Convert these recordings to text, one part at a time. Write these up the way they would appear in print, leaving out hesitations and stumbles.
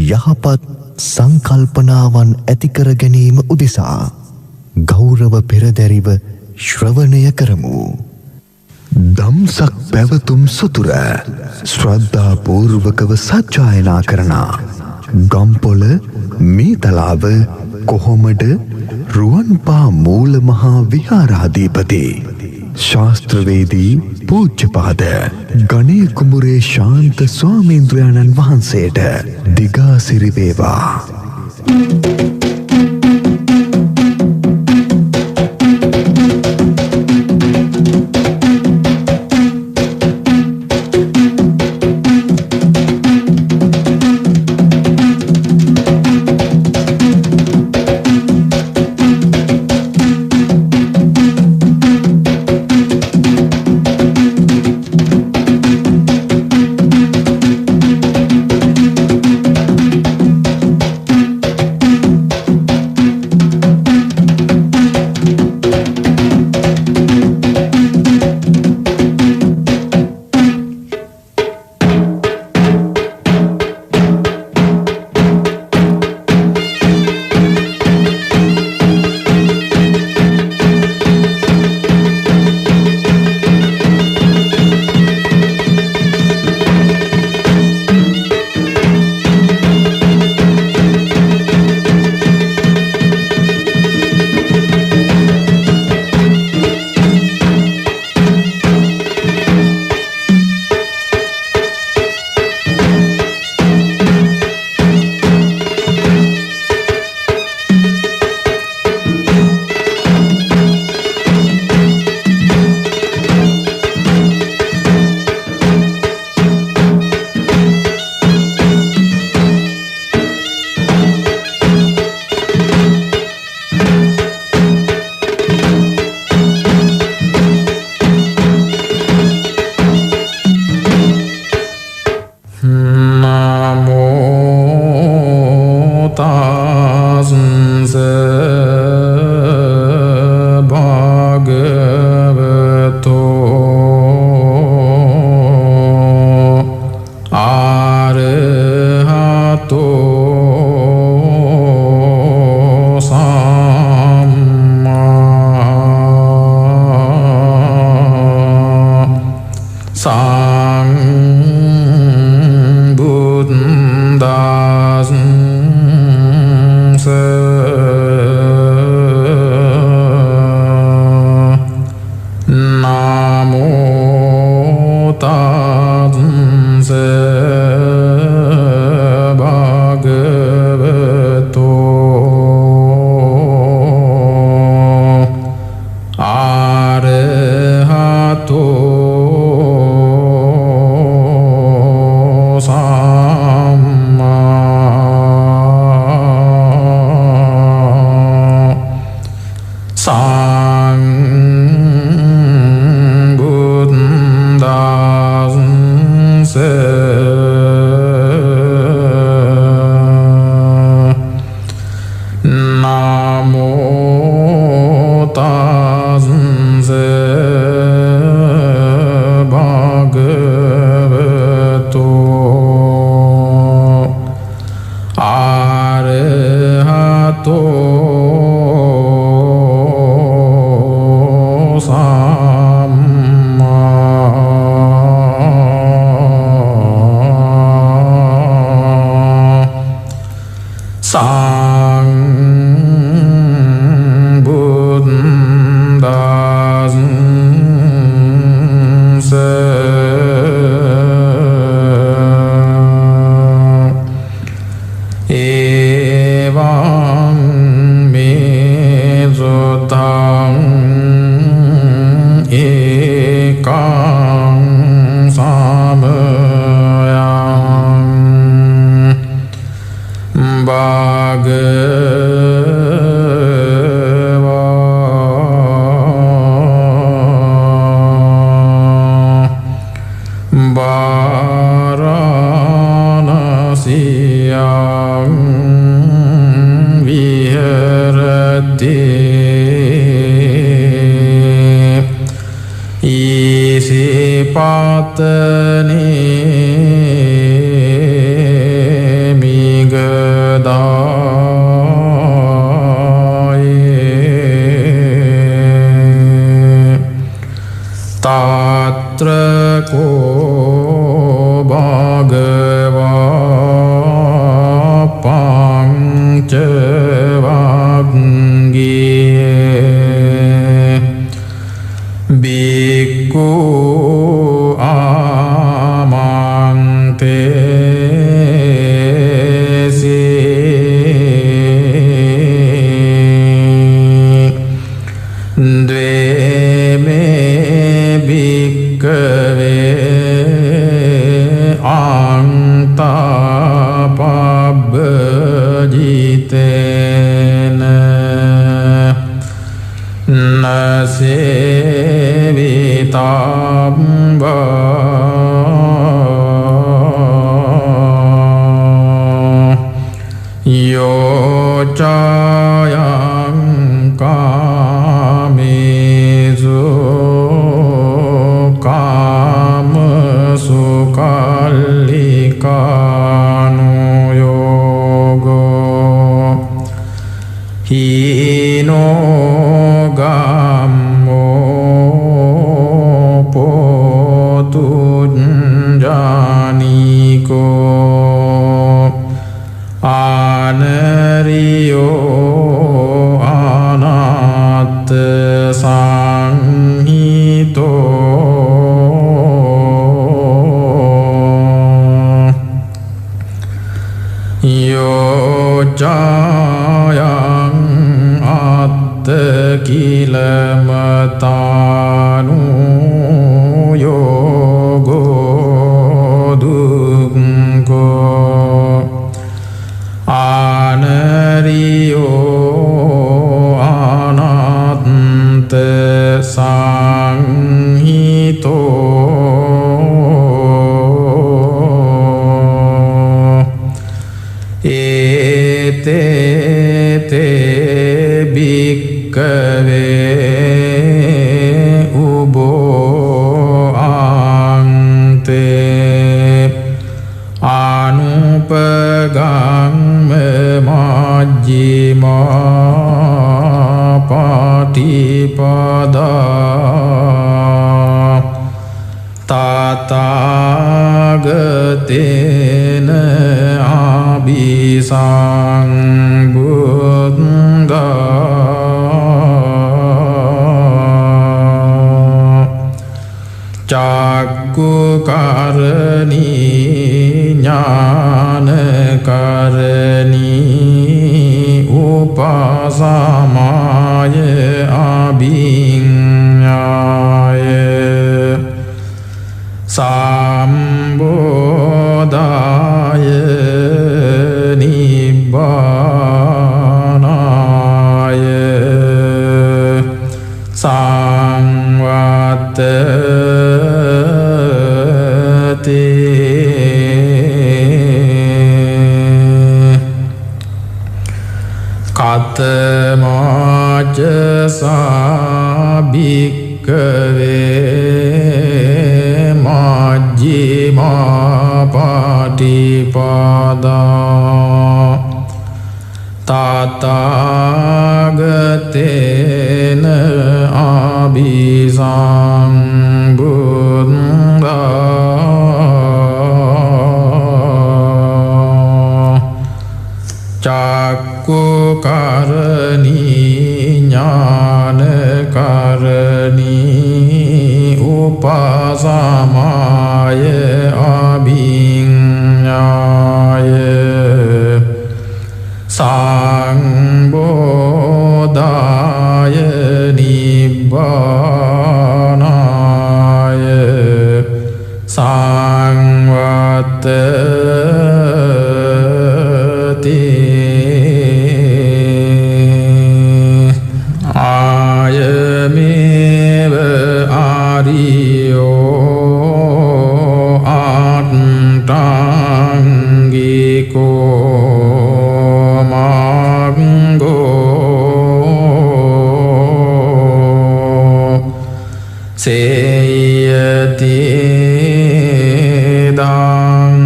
යහපත් සංකල්පනාවන් ඇති කර ගැනීම උදෙසා ගෞරව පෙරදැරිව ශ්‍රවණය කරමු. දම්සක් පැවතුම් සුතුර ශ්‍රද්ධාපූර්වකව සජ්ජායනා කරන ගම්පොළ මේතලාව කොහොමඩ රුවන්පා මූල මහා විහාරාධිපති ශාස්ත්‍රවේදී පූජ්‍යපාද ගණේ කුඹුරේ ශාන්ත ස්වාමීන්ද්‍රයන්න් වහන්සේට දිගාසිරි වේවා. පාතනේ මිග Yo chayang kamesu kamasu kallikanu yogo hino gammo potunjaniko anariyo anatta sanghito yo jayang atta kilamatanu yogo dukko anariyo anatta sanghito ete te bhikkave ubo ante anupagang majjima patipada tatagatena abhisang buddha cakku karani jnana karani upasamaya abhiññāya sambodhaya nibbānāya samvattate katamaca sabhikkave majjima patipada tatagatena abhisang buddha cakku karani jnana karani upasamaya abhiññāya sambodhaya nibbānāya samvattate ayameva ariyo attangiko maggo seyati dang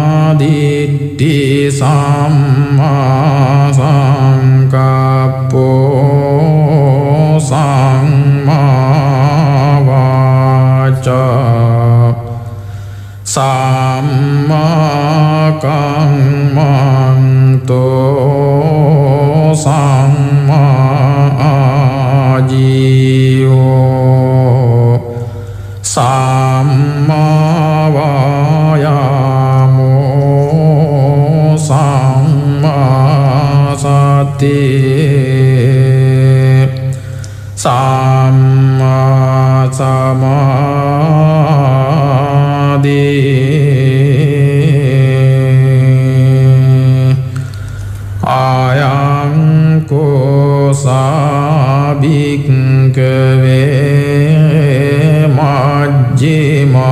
sammaditthi samma sankappo samma vāca samma kammanto samma ajiyo samma vāyamo samma sati samma samadhi ayang ko sabhikkave majjima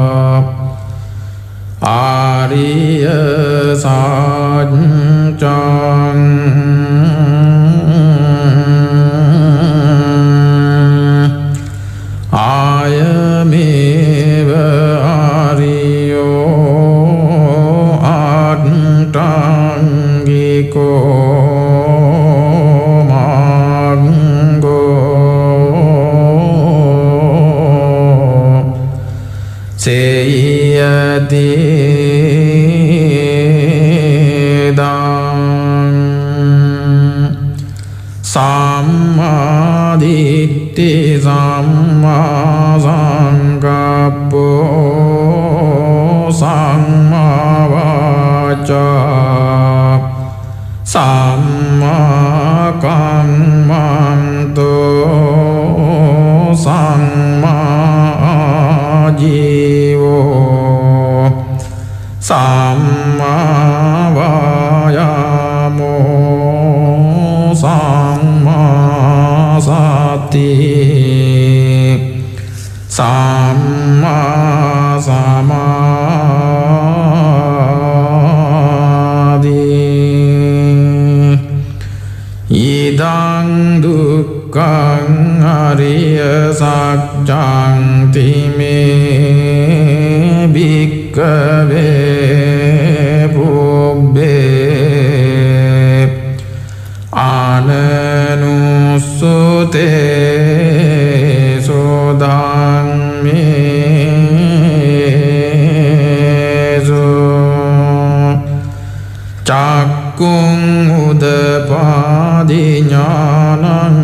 සුඛා සම්මාදිට්ඨි සම්මා සංකප්පෝ සම්මා වාචා සම්මා කම්මන්තෝ සම්මා ජීවෝ සම්මා වායාමෝ සම්මා සති සම්මා සමාධි ඉදං දුක්ඛං අරිය සත්‍යං තිමේ භික්ඛවේ පුබ්බේ ආනනුස්සතේ සෝදං මේසෝ චක්කුං උදපාදි ඥානං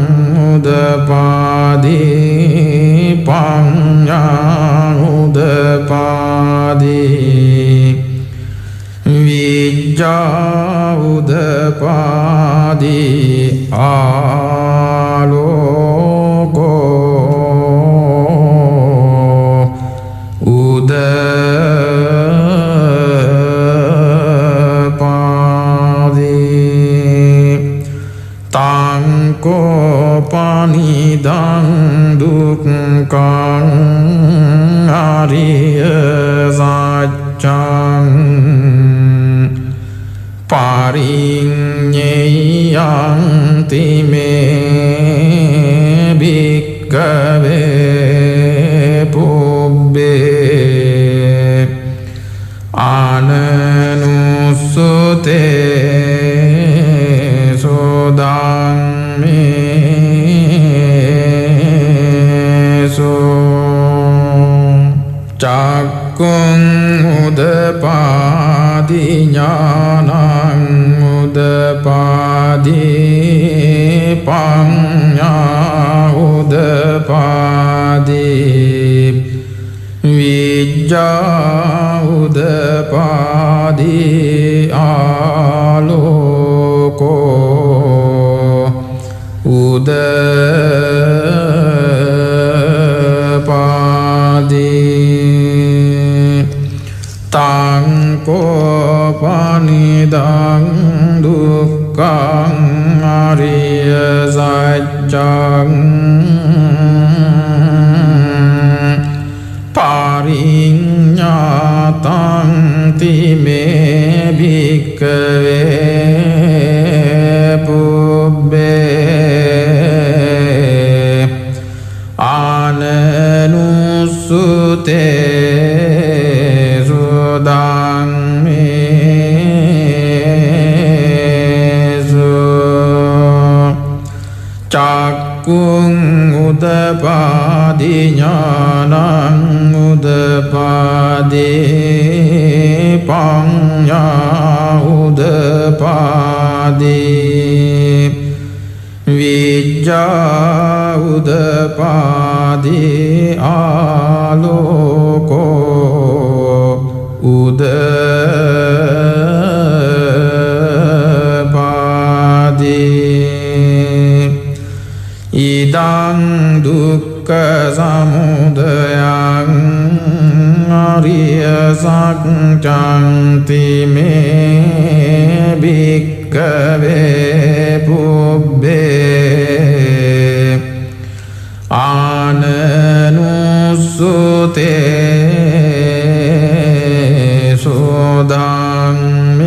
උදපාදි පඤ්ඤාං උදපාදි විජ්ජා උදපාදි ආලෝකෝ උදපාදි තං කෝපනිදං දුක්ඛං අරිය සත්‍යං පරිඤ්ඤයං තිමේ භික්ඛවේ පුබ්බේ ආනනුස්සතේ සෝදං මේසෝ චක්කුං උදපාදි ඥානං උදපාදි පඤ්ඤා උදපාදි විජ්ජා උදපාදි ආලෝකෝ උදපාදි තං කෝපනිදං දුක්ඛං අරිය සත්‍යං පරිඤ්ඤාතං තිමේ භික්ඛවේ පුබ්බේ ආනනුස්සතේ සෝදං මේසෝ චක්කුං උදපාදි ඥානං උදපාදි පඤ්ඤා උදපාදි විජ්ජා උදපාදි ආලෝකෝ උදපාදි ඉදං දුක්ඛ සමුදයං අරිය සත්‍යං තිමේ භික්ඛවේ පුබ්බේ ආනනුස්සතේ සෝදං මේසෝ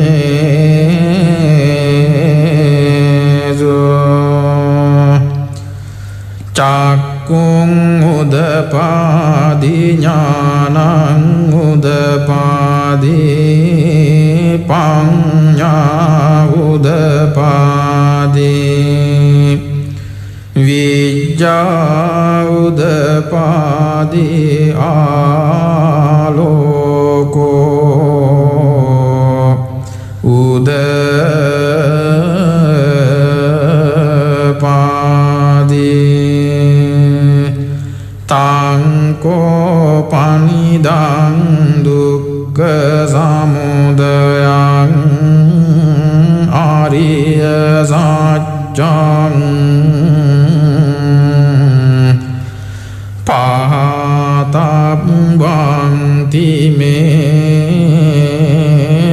චක්කුං උදපාදි ඥානං උදපාදි පඤ්ඤා උදපාදි විජ්ජා උදපාදි ආලෝකෝ saccang pahatabang time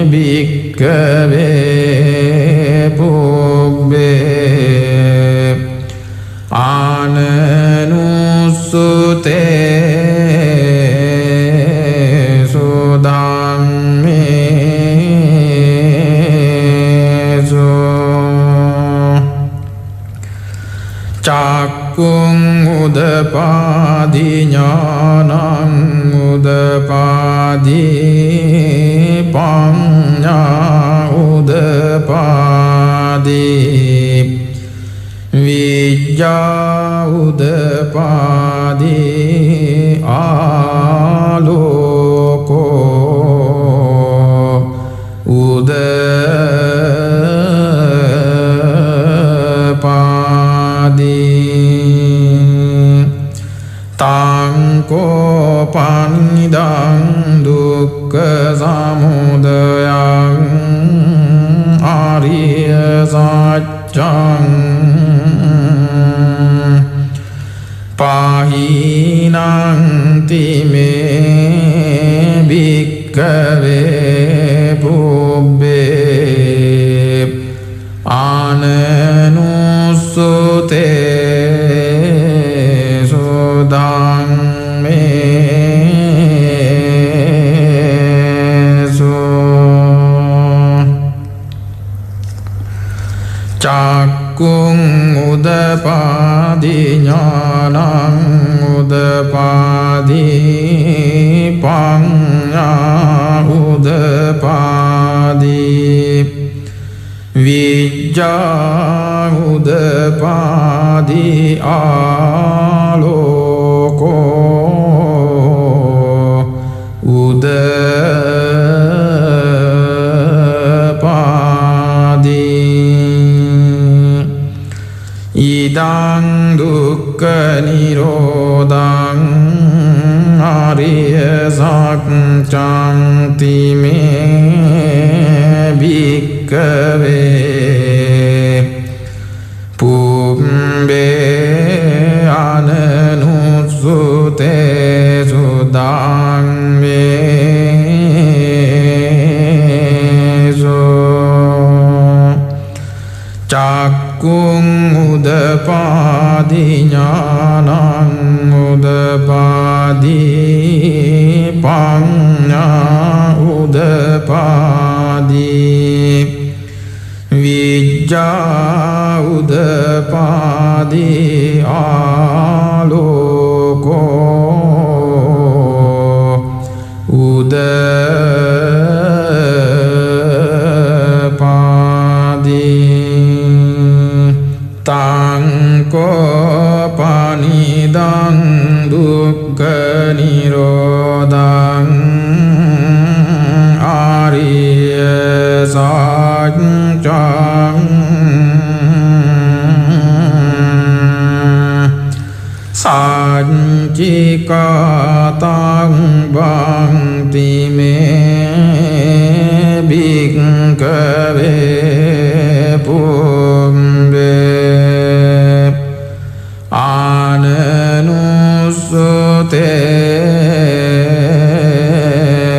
bhikkave pubbe ananussute Cakung udapadi nyanang udapadi panya udapadi vijja udapadi aloko Tangko panidang dukkha samudayang ariya saccang pahinang time bhikkave pubbe ananussute Cakung udapadi nyanang udapadi panya udapadi vijja udapadi aloko Idang dukkha nirodhang ariya saccang time bhikkave pubbe ananussute sudang Cakung udapadi nyanang udapadi panya udapadi vijja udapadi aloko Tangko panidang dukkha nirodhang ariya saccang saccikatang bhakti me bhikkave pubbe ananussute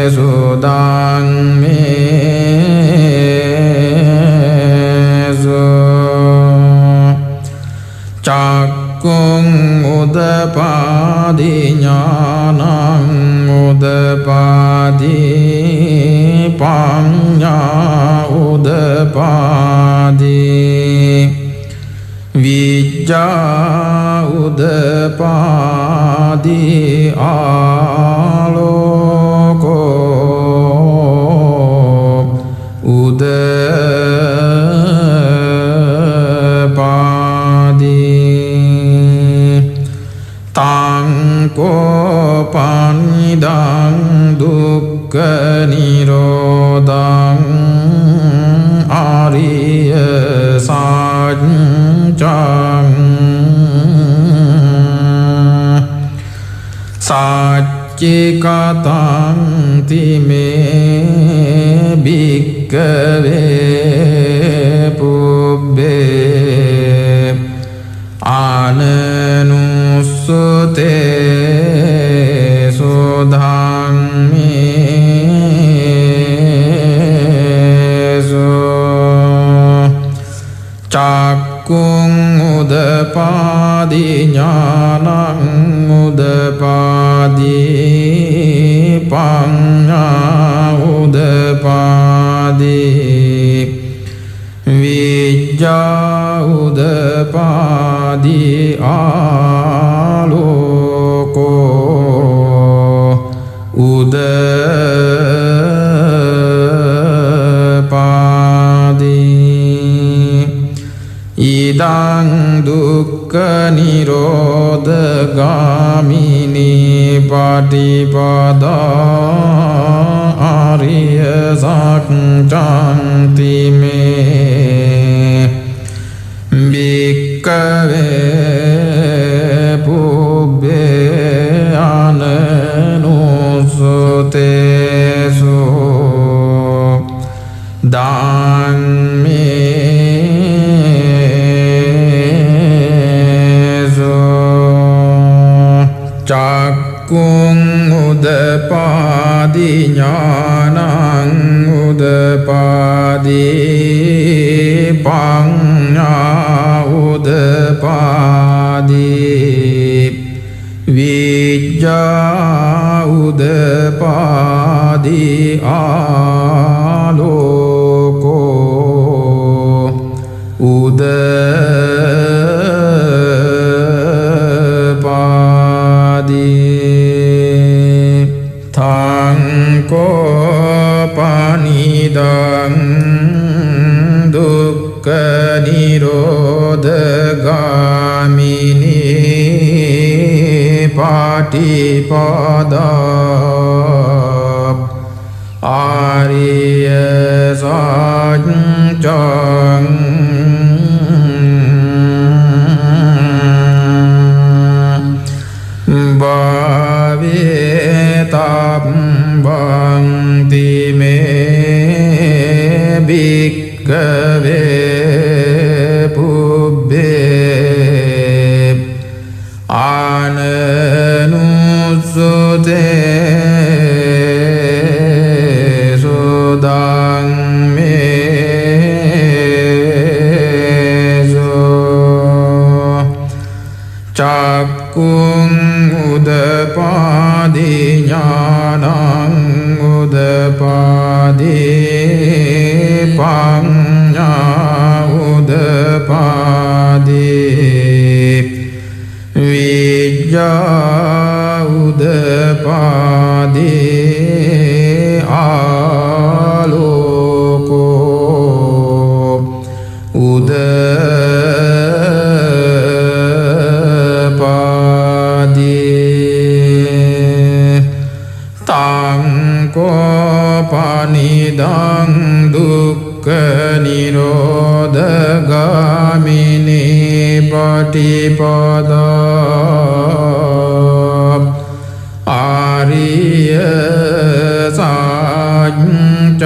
sudang meso cakung udapadi nyanang udapadi panya udapadi vijja udapadi aloko udapadi tangko panidang dukkha nirodhang ariya saccang පච්චිකතං තිමේ භික්ඛවේ පුබ්බේ ආනනුස්සතේ සෝධම්මේසෝ චක්කුං උදපාදි ඥානං උදපාදි පඤ්ඤා උදපාදි විඤ්ඤා උදපාදි ආලෝකෝ උදපාදි ඉදං දුක්ඛ නිරෝධ ගාමිනී පටිපදා ආරිය සත්‍යං තිමේ භික්ඛවේ පුබ්බේ අනනුස්සතේසු චක්කුං උදපාදි ඥානං උදපාදි පඤ්ඤා උදපාදි විඤ්ඤා උදපාදි ආලෝකෝ උදපාදි පනිදං දුක්ඛ නිරෝධ ගාමිනී පටිපදා ආරිය සත්‍යං භාවේතබ්බං තිමේ භික්ඛවේ පුබ්බේ ආනනුස්සතේ සෝධම්මේසෝ චක්කුං උදපාදි ඥානං උදපාදි පඤ්ඤා උදපාදි විඤ්ඤා උදපාදි ආලෝකෝ උදපාදි පනිදං දුක්ඛ නිරෝධ ගාමිනී පටිපදා ආරිය සත්‍යං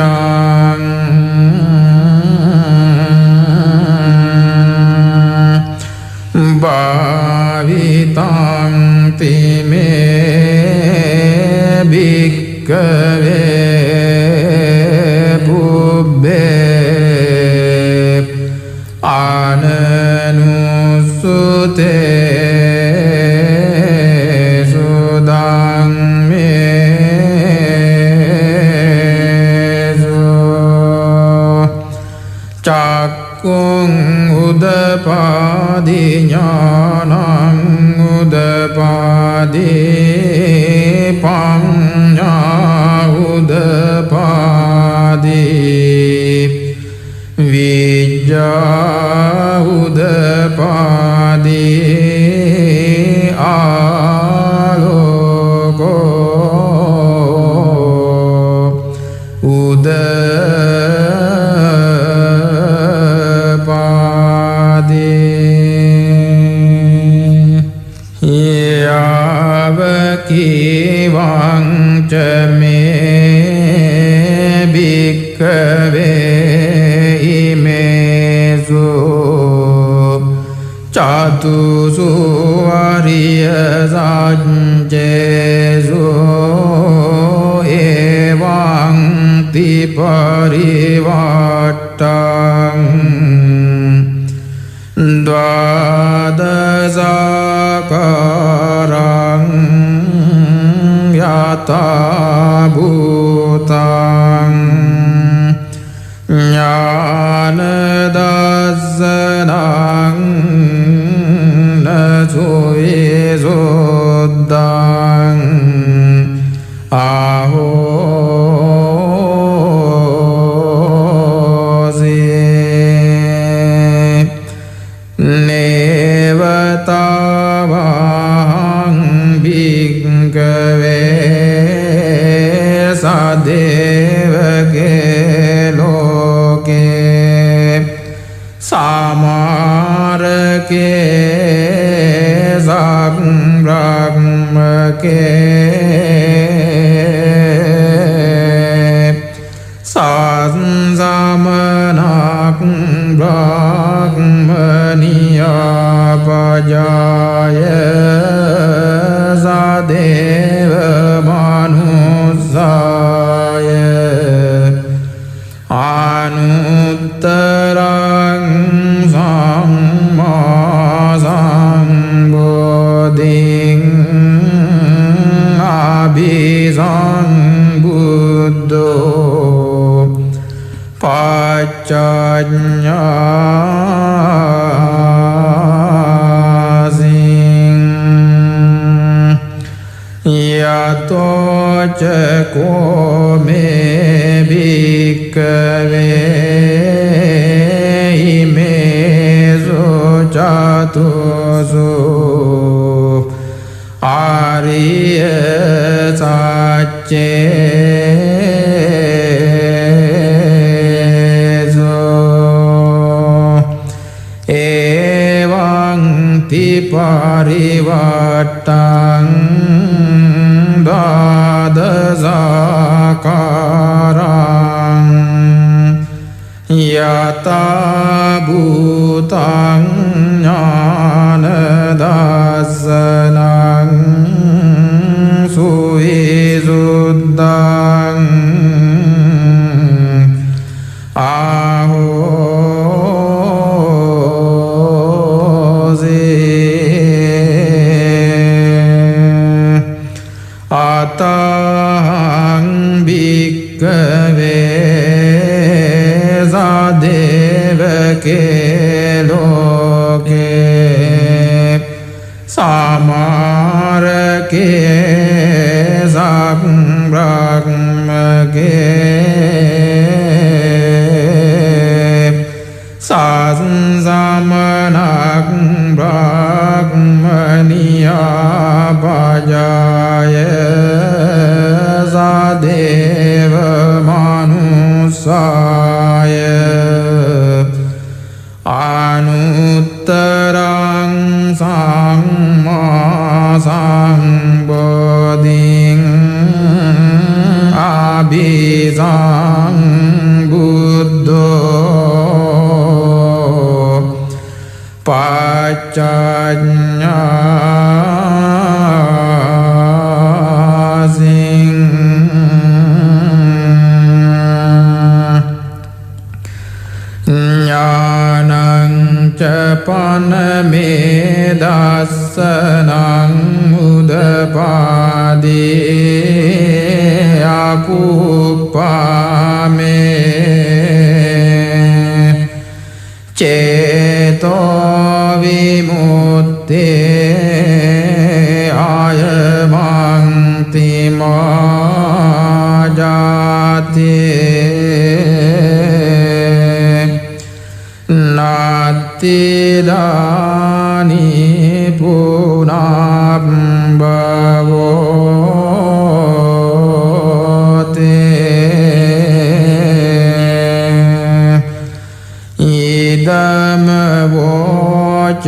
භාවිතං තිමේ භික්ඛවේ පුබ්බේ ආනනුස්සතේ සෝධම්මේසෝ චක්කුං උදපාදි ඥානං උදපාදි පඤ්ඤා උදපාදි විඤ්ඤා උදපාදි ආලෝකෝ උදපාදි යාව කීවා च मे भिक्खवे इमेषु चतुषु आर्यसञ्चेषु एवं परिवर्तं द्वादशाकारं यथा भूतं ज्ञानदर्शनं न सुविशुद्धं नेवतावां भिक्खवे सदेवके लोके सामारके ब्रह्मके संसामनाक ब्रह्मनियापजाय सदेव मनुष्याय अनुत्तरं सम्मा सम्बुद्धिं अभिसम्बुद्धो पच्चन्यासिं यतो च को मे भिक्खवे इमेषु चतुषु आर्यसञ्चेषु एवं परिवर्तं द्वादशाकारं यथा भूतं ज्ञानदर्शनं सुविशुद्धं अतः भिक्खवे सदेवके लोके सामारके ब्रह्मके संसामनाक ब्रह्मनियापजाय सदेव मनुष्याय अनुत्तरं सम्मा सम्बुद्धिं अभिसम्बुद्धो पच्चन्यासिं ज्ञानं च पनमेदर्शनं उदपादि अकुप्पामे चेतो विमुक्ते आयमन्ति माजाते नातिदानि पुनर्भवते इदं वोच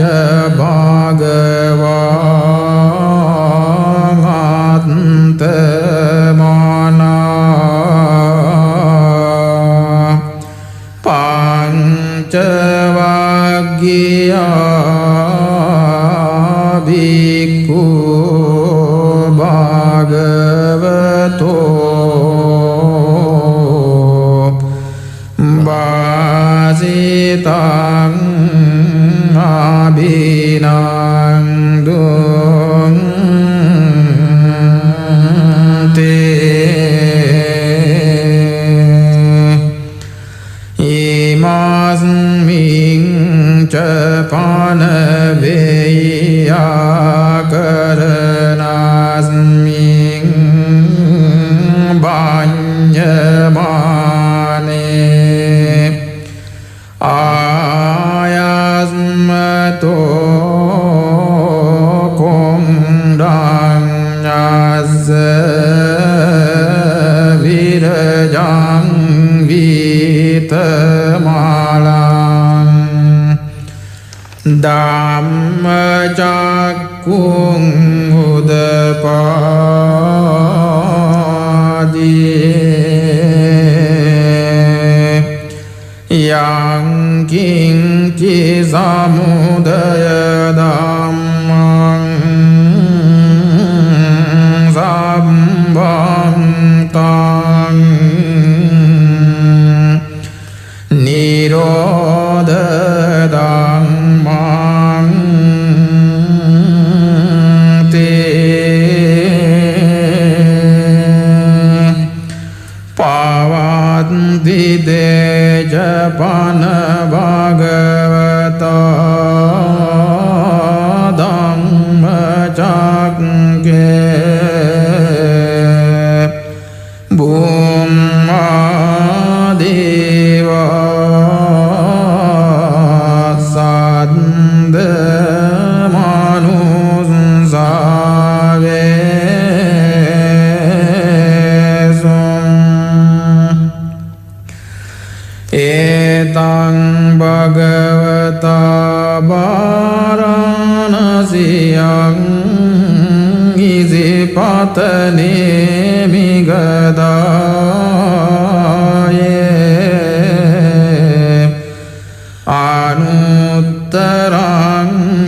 भगवान्तमा සග්ගියා භික්ඛු භගවතෝ වාසිතං අභිනන්දුං ඉමස්මින් ච පනවේයා කරනස්මින් බඤ්ඤමානේ ආයස්මතෝ කොණ්ඩං අස්ස විරජං විතමාලං ධම්මචක්ඛුං උදපාදී යං කිංචි සමුදය ධම්මං සම්බන්තං නිරෝධ ධම්මං තේ පවත්ති දේජපන භගවතා ධම්මචක්ඛේ බුම්මා දේවා සද්ද ඒතං භගවතා වාරාණසියං ඉසිපතනේ මිගදායේ අනුත්තරං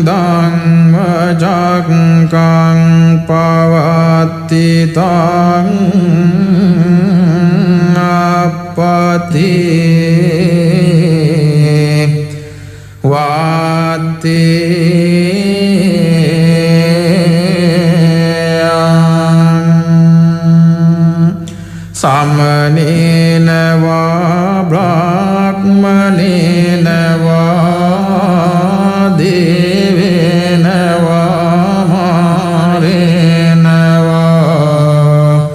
ධම්මචක්ඛං පවත්ති තං අපති වාති සමනේන වා බ්‍රාහ්මනේන වා දේවේන වා මාරේන වා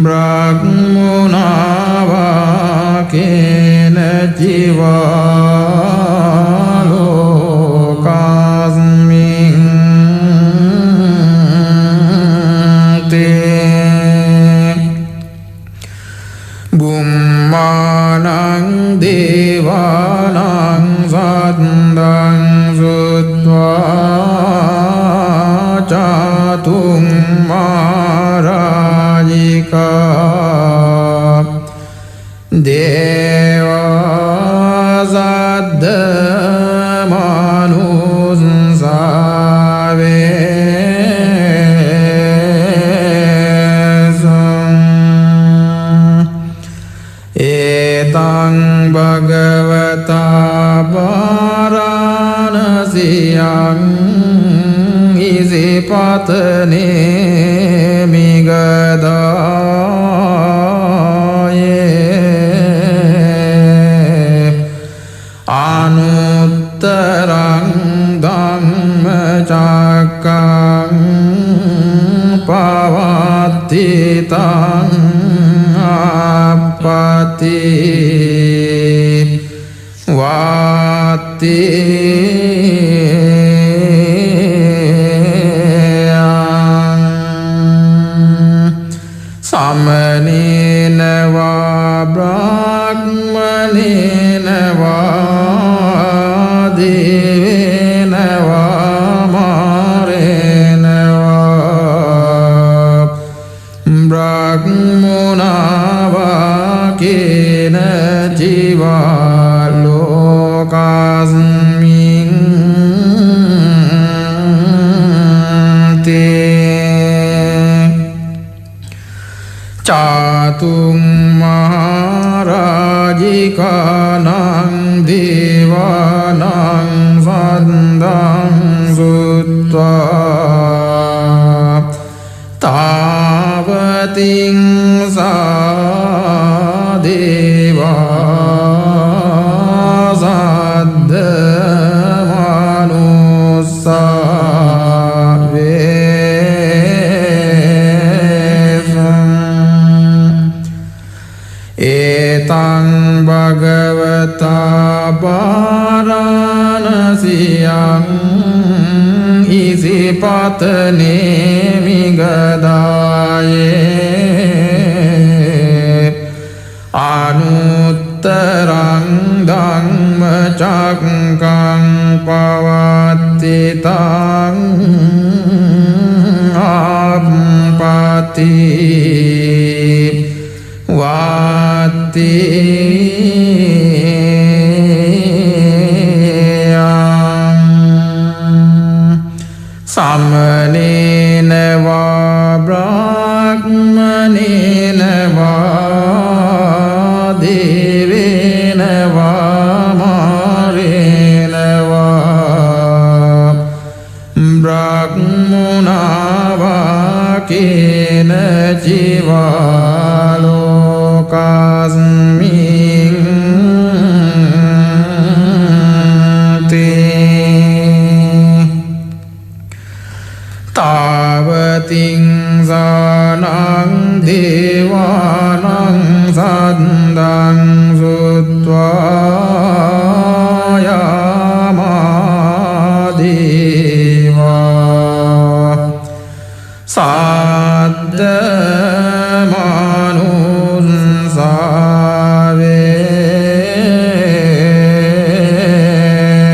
බ්‍රාහ්මනා වා කේන ජීවා ලෝකස්මින් තේ බුම්මානං දේවානං සද්දං සුත්වා චතුම් මාරාජිකා දේවා සද්ද ඒතං භගවතා වාරාණසියං ඉසිපතනේ මිගදායේ අනුත්තරං ධම්මචක්ඛං පවත්ති තං අපති වාති සමනේන වා බ්‍රාහ්මනේන වා දේවේන වා මාරේන වා බ්‍රාහ්මනා වා කේන ජීවා ලෝකස්මි සද්දං සුත්වා තාවතින් සාදේවා සද්ද මනුස්සා වේසං ඒතං භගවතා පාරාණසියං ඉසිපතනේ මිගදායේ අනුත්තරං ධම්මචක්කං පවත්තිතං ආප්පති වාති සමනේන වා බ්‍රාහ්මනේන වා දේවේන වා මාරේන වා බ්‍රාහ්මනා වා කේන ජීවා ලෝකස්මින් තාවතින් සානං දේවානං සද්දං සුත්වා යාමා දේවා සද්ද මනුස්සා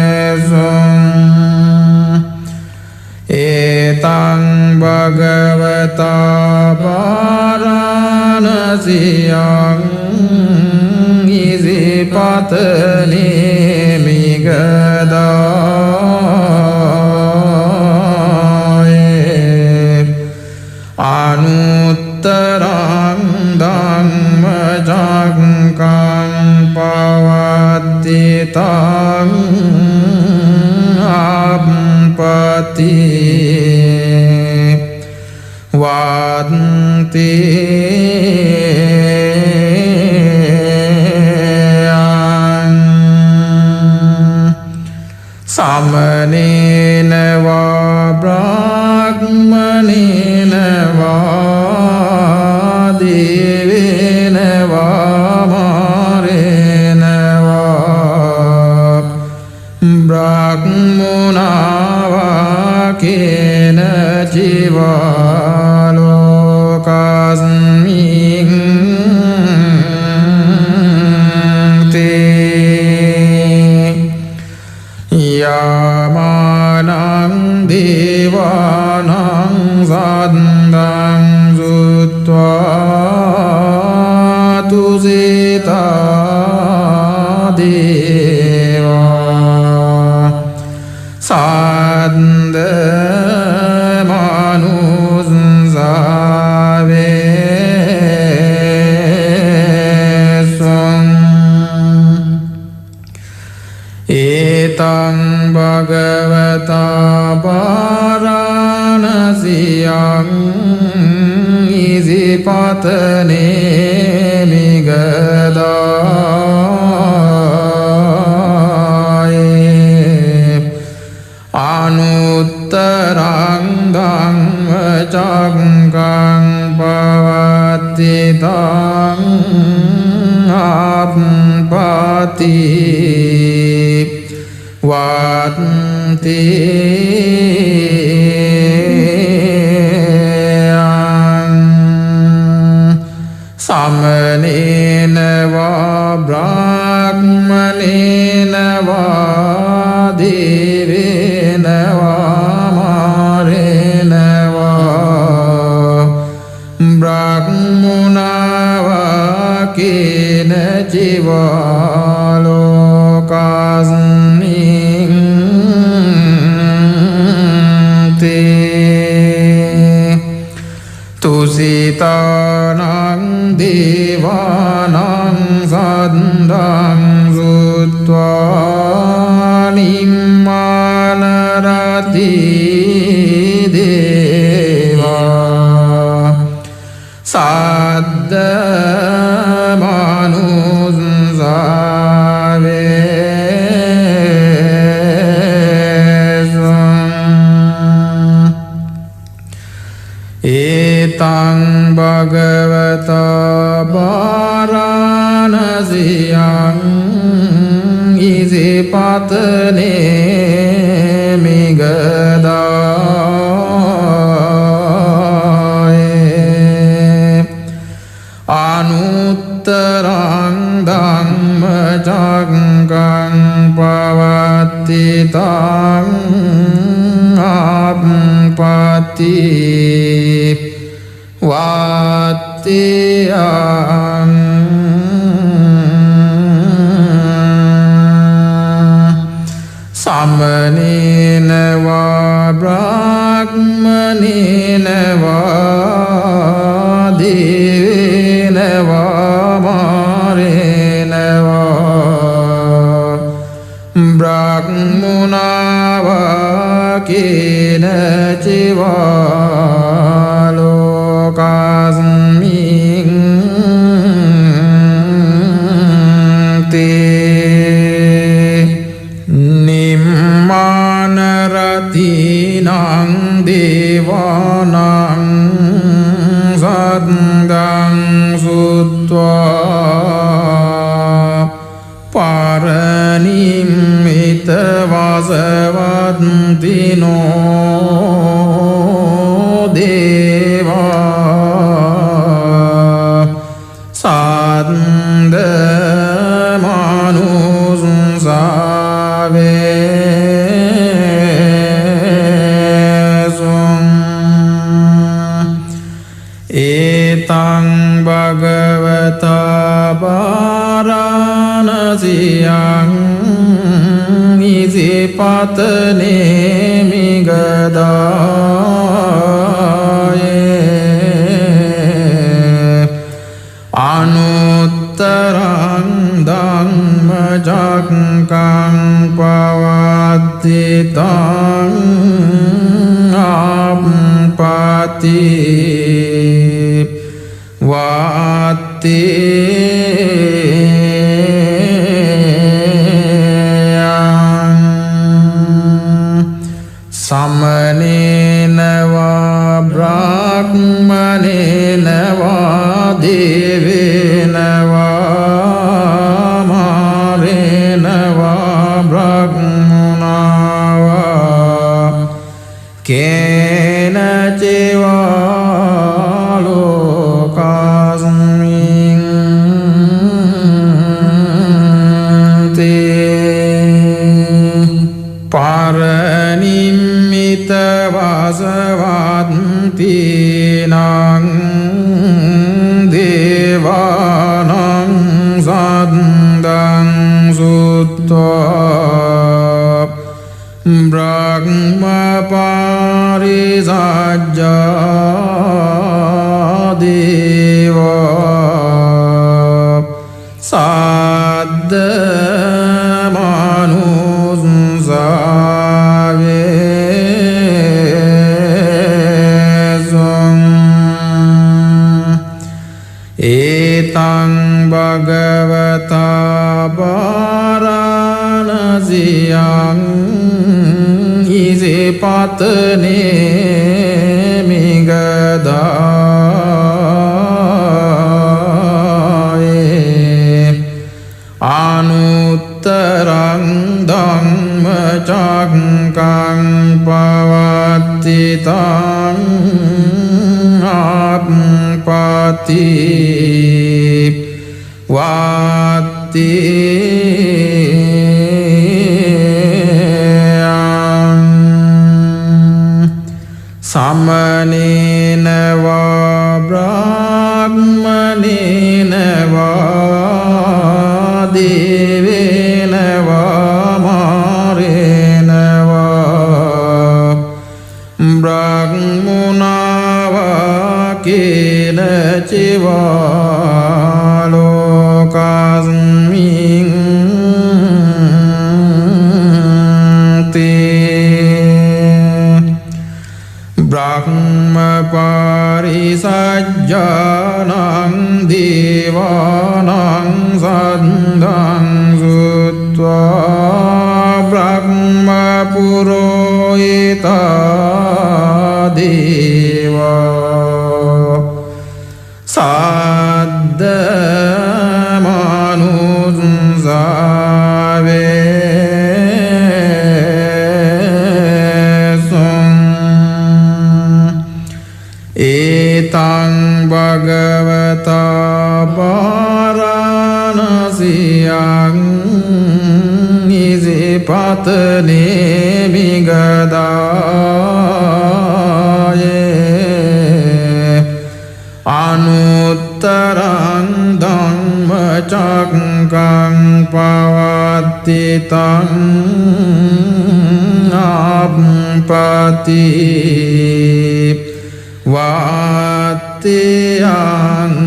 වේසං ඒතං භගවතා පාරාණසියං ඉසිපතනේ මිගදායේ අනුත්තරං ධම්මචක්කං පවත්තිතං ආප්පති වාන්ති සමනේන වා බ්‍රාහ්මනේන වා දේවේන වා මාරේන වා බ්‍රාහ්මනා වා කේන ජීවා ලෝකස්මින් යාමානං දේවානං සද්දං සුත්වා තුසිතා දේවා සද්ද මනුස්සා වේසං ඒතං භගවතා පාරාණසියං ඉසිපතනේ මිගදායේ අනුත්තරං ධම්මචක්කං පවත්තිතං ආප්පති වාන්ති සමනේන වා බ්‍රාහ්මනේන වා දේවේන වා මාරේන වා බ්‍රාහ්මනා වා කේන ජීවා ලෝකස්මින් තුසිතානං දේවානං සද්දං සුත්වා නිම්මා නරති දේවා සද්ද ඒතං භගවතා වාරාණසියං ඉසිපතනේ මිගදායේ අනුත්තරං ධම්මචක්ඛං පවත්තිතං ආප්පති වාත්තියං සමනේන වා බ්‍රාහ්මනේන වා දේවේන වා මාරේන වා බ්‍රාහ්මනා වා කේන චිවා ලෝකස්මින් නිම්මානරතිනං දේවානං සද්දං සුත්වා පරනිම්මිත වසවත්තිනෝ දේවා සද්ද ඒතං භගවතා වාරාණසියං ඉසිපතනේ මිගදායේ අනුත්තරං ධම්මචක්ඛං පවත්තිතං ආප්පති වාත්තියං සමනේන වා බ්‍රාහ්මනේන වා දේවේන වා මාරේන වා බ්‍රාහ්මනා වා කේන චිවා ලෝකස්මින් පරනිම්මිත වසවත්තිනං දේවානං සද්දං සුත්වා බ්‍රහ්ම පාරිසජ්ජා දේවා සද්ද ඒතං භගවතා වාරාණසියං ඉසිපතනේ මිගදායේ අනුත්තරං ධම්මචක්ඛං පවත්තිතං ආප්පති වාත්තියං සමනේන වා බ්‍රාහ්මනේන වා දේවේන වා මාරේන වා බ්‍රාහ්මනා වා කේන චිවා ලෝකස්මින් තේ sajjanang devanang sandang sutva brahma purohita deva saddha manusave etang bhagavata varanasiyang isipatane migadaye anuttarang dhammacakkhang pavattitang appati vatiyang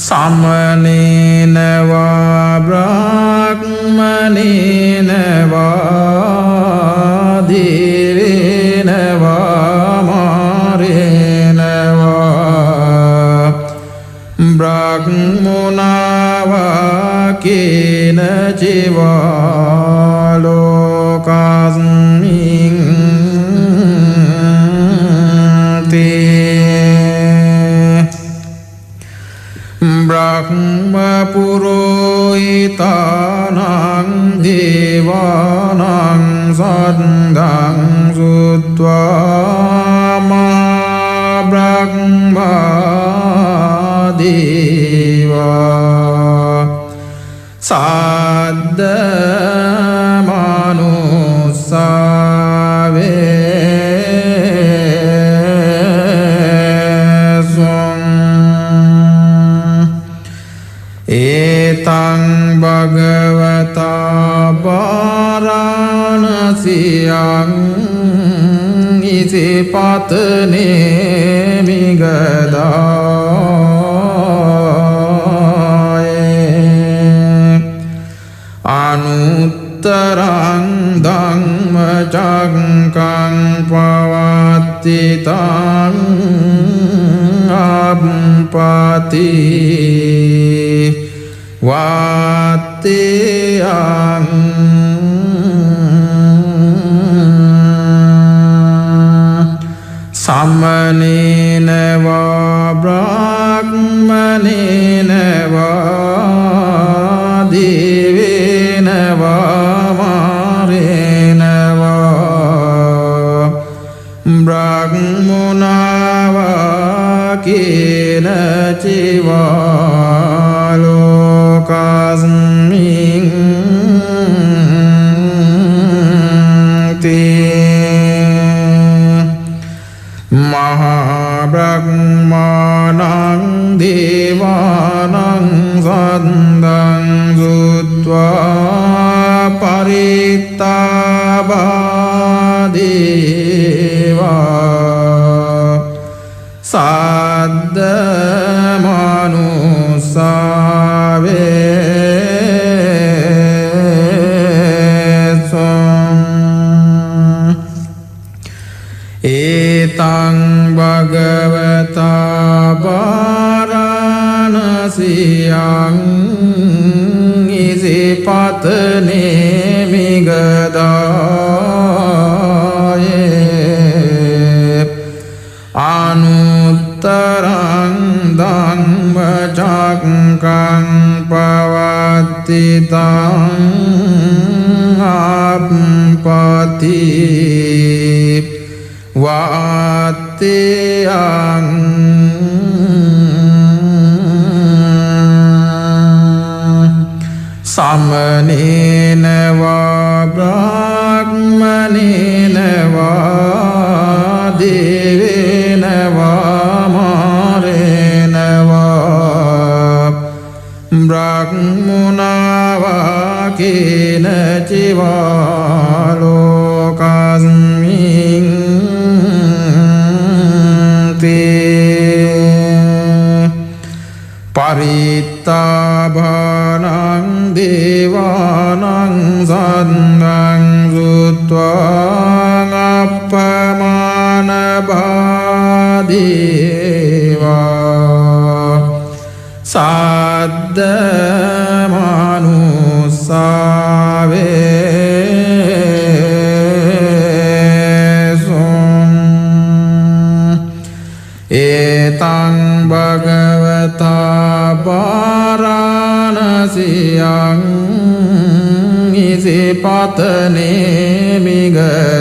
samanena va brahmanena va direna va marena va brahmona va kena jiva lokasmin te brahma purohitanang devanang sandang sutva maha brahma deva saddha manusave etang bhagavata varanasiyang isipatane migadaye anuttarang dhammacakkhang pavattitang appati vatiyang samanena va brahmanena va devena va marena va brahmona va kena jiva lokasmin te maha brahmanang devanang sandang sutva parittaba deva saddha manusave etang bhagavata varanasiyang isipatane migadaye anuttarang dhammacakkhang pavattitang appati vatiyang samanena va brahmanena va devena va marena va brahmona va kena jiva lokasmin te parittabhanang devanang sandang sutva අප්පමාන බාදීවා සද්ද මනුස්සාවේසුම් ඒතං භගවතා පාරාණසියං ඉසිපතනේ මිගදායේ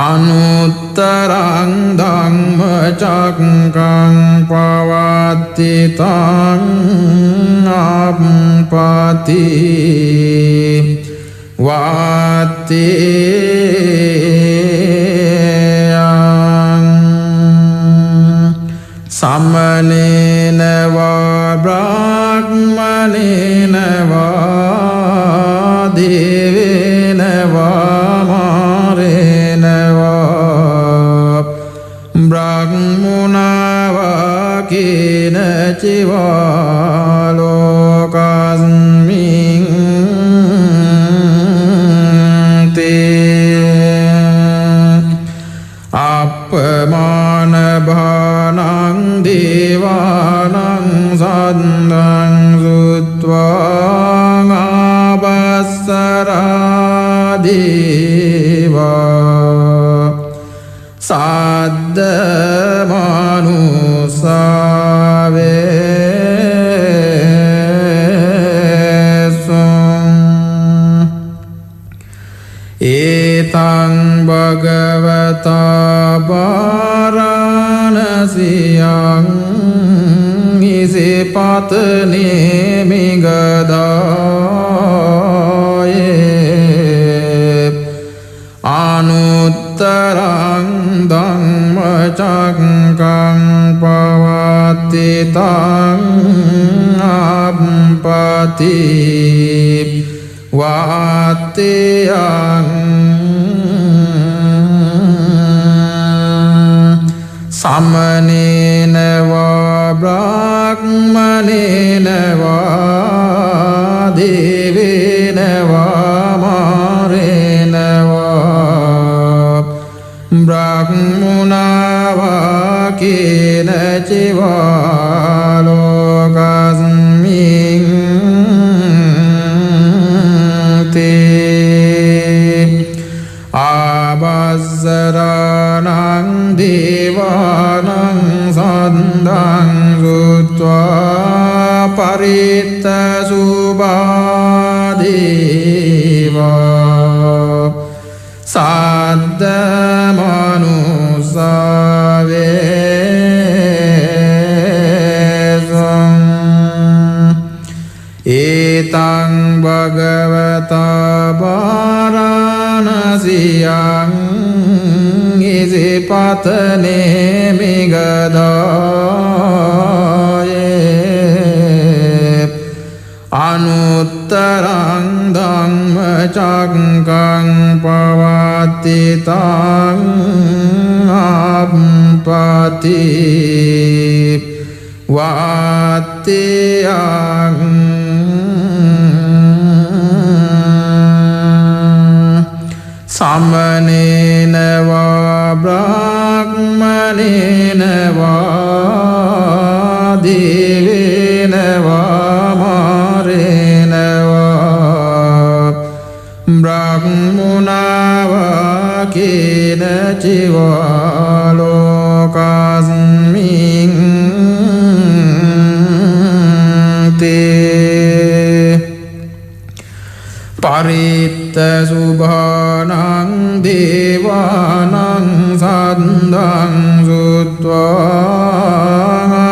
අනුත්තරං ධම්මචක්ඛං පවත්ති තං අප්පති සමනේන වා බ්‍රාහ්මනේන වා දේවේන වා මාරේන වා බ්‍රාහ්මනා වා කේන චිවා ලෝකස්මින් අප්පමාන භානං දේවානං සද්දං සුත්වාං ආබස්සරා දේවා සද්ද මනුස්සාවේසුම් ඒතං භගවතා පාරාණසියං ඉසිපතනේ මිගදායේ අනුත්තරං ධම්මචක්ඛං පවත්ති තං අප්පති වාත්තේයං සමනේන වා බ්‍රාහ්මනේන වා දේවේන වා මාරේන වා බ්‍රාහ්මනා වා කේන චිවා ලෝකස්මින් ආබස්සරාණං දේවානං සද්දං සුත්වා පරිත්ත සුභාදේවා සද්ද මනුස්සාවේසුම් ඒතං භගවතා පාරාණසියං ඉසිපතනේ මිගදායේ අනුත්තරං ධම්මචක්ඛං පවත්ති තං අප්පති වාත්තේයං සමනේන වා බ්‍රාහ්මනේන වා දේවේන වා මාරේන වා බ්‍රාහ්මනා වා කේන චිවා ලෝකස්මින් පරිත්ත සුභානං දේවානං සද්දං සුත්වාං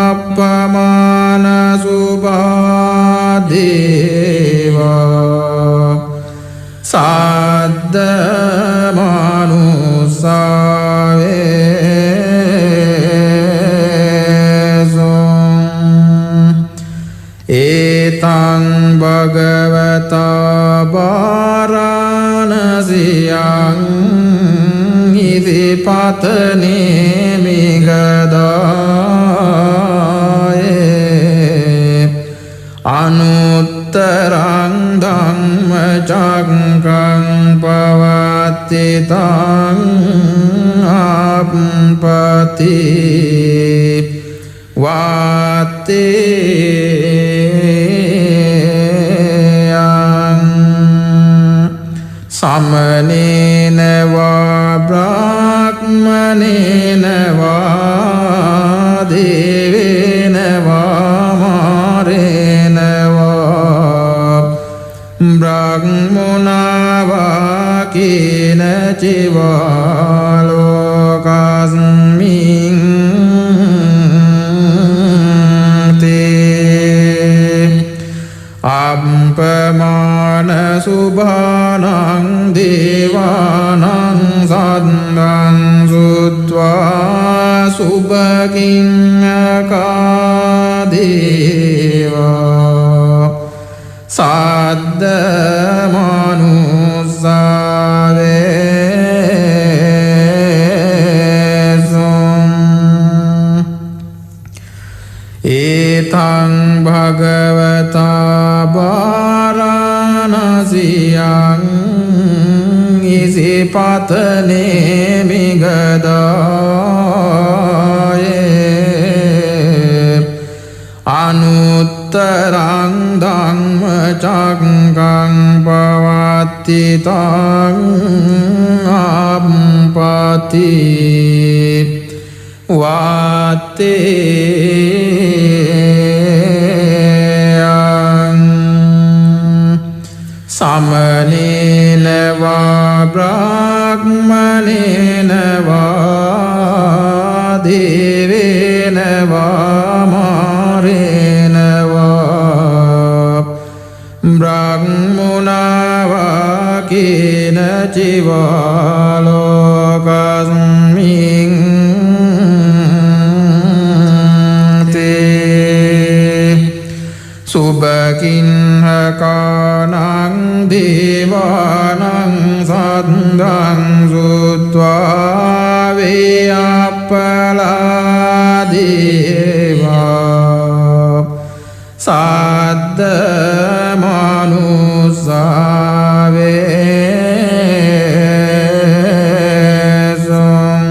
අප්පමාන සුභාදේවා සද්ද මනුස්සාවේසුම් ඒතං භගවතා පාරාණසියං ඉසිපතනේ මිගදායේ අනුත්තරං ධම්මචක්ඛං වාත්තේයං සමනේන වා බ්‍රාහ්මනේන වා දේවේන වා මාරේන වා බ්‍රාහ්මනා වා කේන චිවා ලෝකස්මින් අප්පමාන සුභානං දේවානං සද්දං සුත්වා සුභකින් අකාදේවා සද්ද මනුස්සාවේසුම් ඒතං භගවතා වාරාණසියං ඉසිපතනේ මිගදායේ අනුත්තරං ධම්මචක්ඛං පවත්ති තං අප්පති වාත්තේයං සමනේන වා බ්‍රාහ්මනේන වා දේවේන වා මාරේන වා බ්‍රාහ්මනා වා කේන චිවා ලෝකස්මින් සුභකින්හකානං දේවානං සද්දං සුත්වා වේයප්පලාදේවා සද්ද මනුස්සාවේසුම්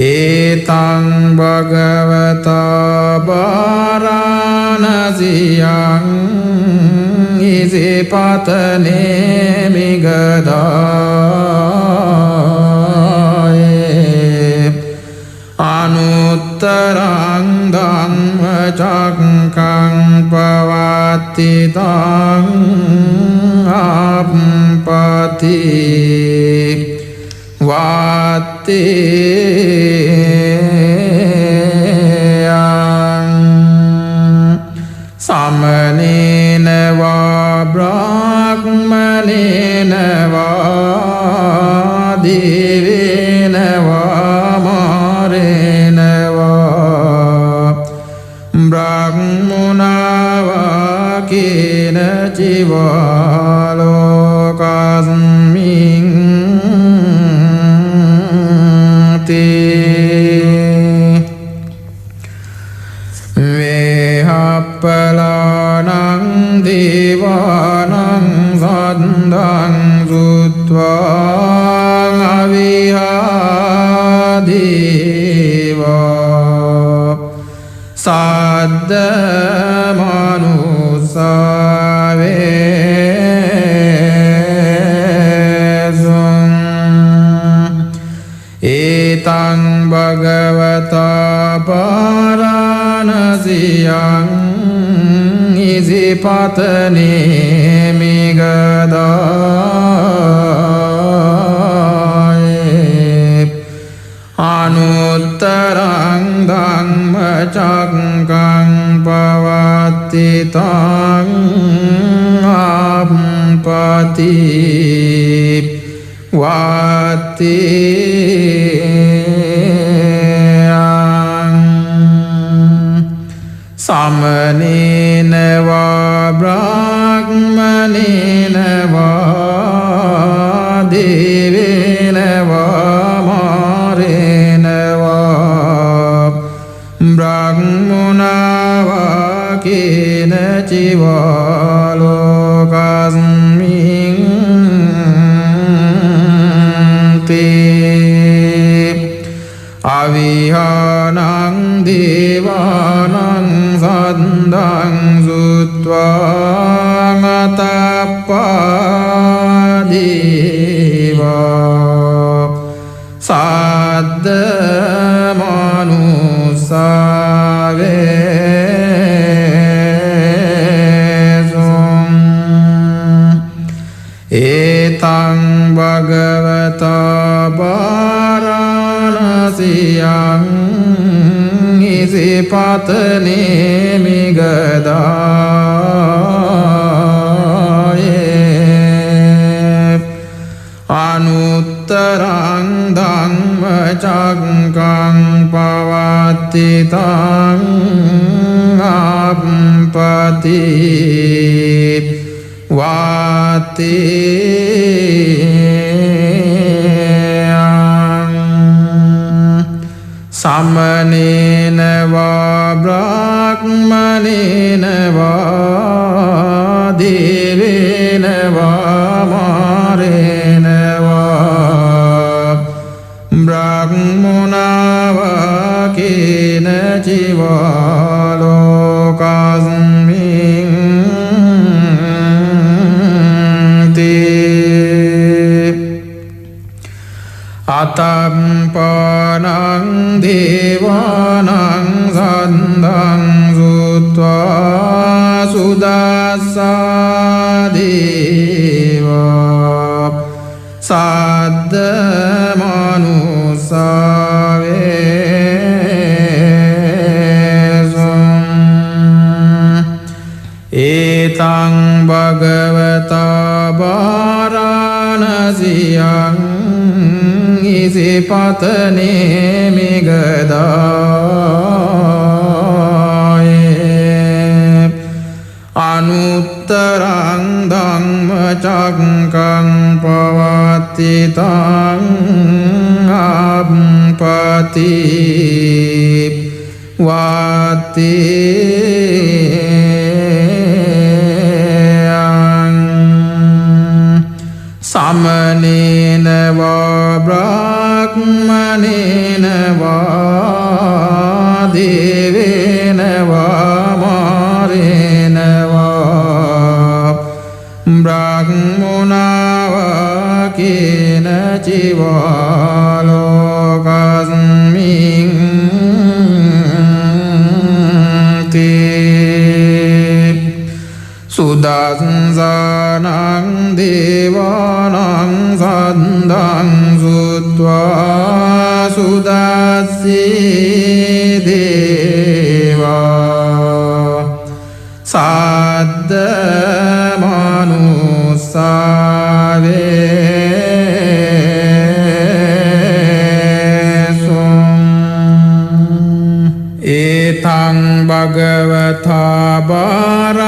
ඒතං භගවතා වාරාණසියං ඉසිපතනේ මිගදායේ අනුත්තරං ධම්මචක්ඛං පවත්ති තං අප්පති වාත්තේයං සමනේන වා බ්‍රාහ්මනේන වා දේවේන වා මාරේන වා බ්‍රාහ්මනා වා කේන චිවා ලෝකස්මින් වේහප්පලානං දේවානං සද්දං සුත්වා අවිහාදේවා සද්ද මනුස්සාවේසුම් ඒතං භගවතා වාරාණසියං ඉසිපතනේ මිගදායේ අනුත්තරං ධම්මචක්ඛං පවත්ති තං අප්පති වාත්තේයං සමනේන වා බ්‍රාහ්මනේන වා දේවේන වා මාරේන වා බ්‍රාහ්මනා වා කේන චිවා ලෝකස්මින් අවිහාදේවා තිහානං දේවානං සද්දං සුත්වා අතප්පාදීවා සද්ද මනුස්සාවේසුම් ඒතං භගවතා වාරාණසියං ඉසිපතනේ මිගදායේ අනුත්තරං ධම්මචක්ඛං පවත්ති තං අප්පති වාති සමනේන වා බ්‍රාහ්මනේන වා දේවේන වා මාරේන වා බ්‍රාහ්මනා වා කේන චිවා ලෝකස්මින් අතම්පානං දේවානං සද්දං සුත්වා සුදස්සා දේවා සද්ද මනුස්සාවේසුම් ඒතං භගවතා වාරාණසියං ඉසිපතනේ මිගදායේ අනුත්තරං ධම්මචක්ඛං පවත්ති තං අප්පති වාති සමනේන වා බ්‍රාහ්මනේන වා දේවේන වා මාරේන වා බ්‍රාහ්මනා වා කේන චිවා ලෝකස්මින් සුදස්සනං දේවානං සද්දං සුත්වා සුදස්සී දේවා සද්ද මනුස්සාවේසුම් ඒතං භගවතා වාරාණසියං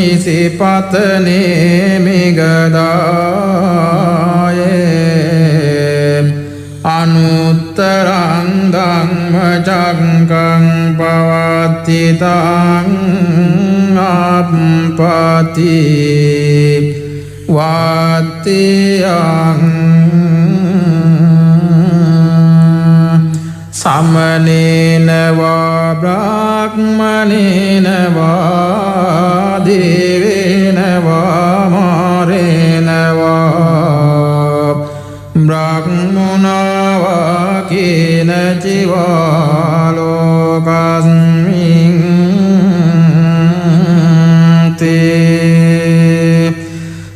ඉසිපතනේ මිගදායේ අනුත්තරං ධම්මචක්ඛං පවත්ති තං අප්පති වාතියං සමනේන වා බ්‍රාහ්මනේන වා දේවේන වා මාරේන වා බ්‍රාහ්මනා වා කේන චිවා ලෝකස්මින්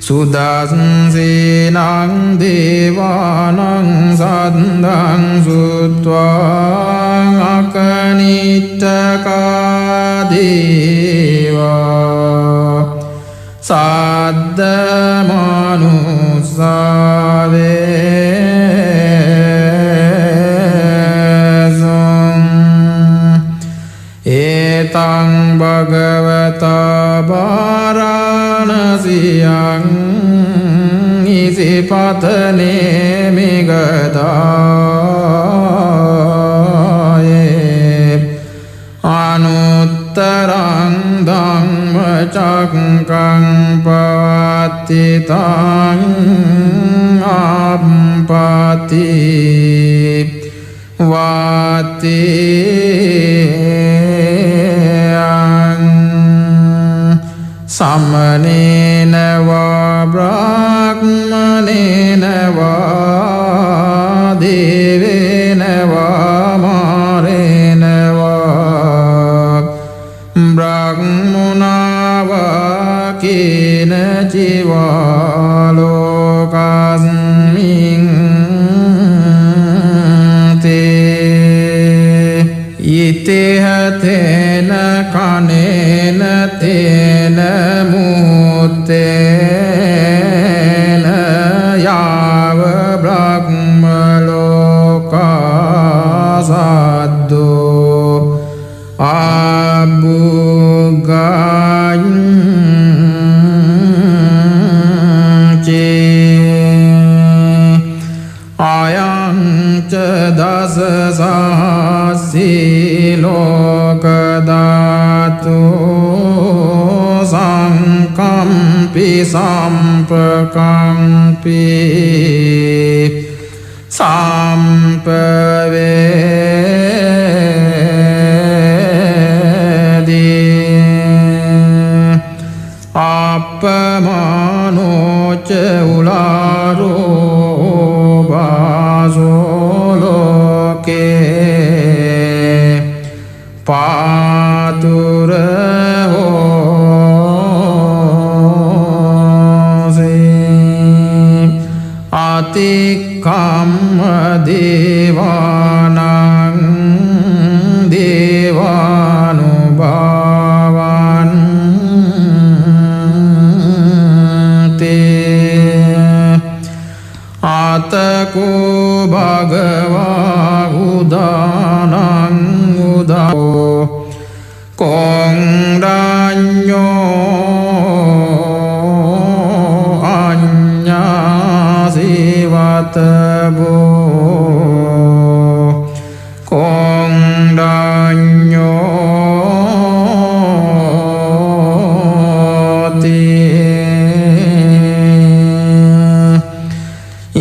සුදස්සනං දේවානං සද්දං සුත්වා අකනිට්ඨකා දේවා සද්ද මනුස්සාවේසුම් ඒතං භගවතා වාරාණසියං ඉසිපතනේ මිගදායේ අනුත්තරං ධම්මචක්ඛං පවත්ති තං අප්පති වාතේයං සමනේන වා බ්‍රාහ්මනේන වා දේවේන වා මාරේන වා බ්‍රාහ්මනා වා කේන චිවා ලෝකස්මින් තේ ඉතේහතේන කනේන තේන මුත්තේන යාව බ්‍රහ්ම ලෝකා සද්දෝ අබුගායං අයං ච දස සහස්සී ලෝක ධාතු සංකම්පි සම්පකම්පි සම්පවේදී අපමානෝච උලාරෝ බාසෝ ලෝකේ පාතුර හෝසී අතික්කම්ම දේවානං දේවානුභාවං අතකෝ භගවා උදානං උදෝ කොංඩඤ්ඤෝ අඤ්ඤාසිවතබෝ කොංඩඤ්ඤෝ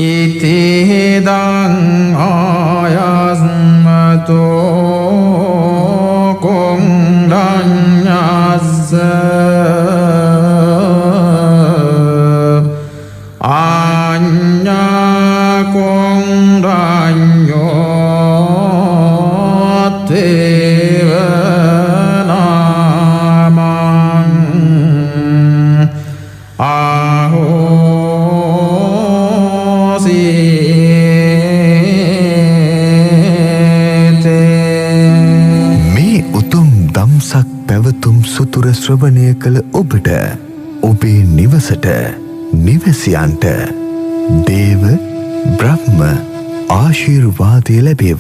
ඉතිදං ආයස්මතෝ කොංඩඤ්ඤස්ස අඤ්ඤා කොංඩඤ්ඤෝ තේව නාමං පැවතුම් සුතුර ශ්‍රවණය කළ ඔබට ඔබේ නිවසට නිවැසියන්ට දේව බ්‍රහ්ම ආශිර්වාදය ලැබේවා.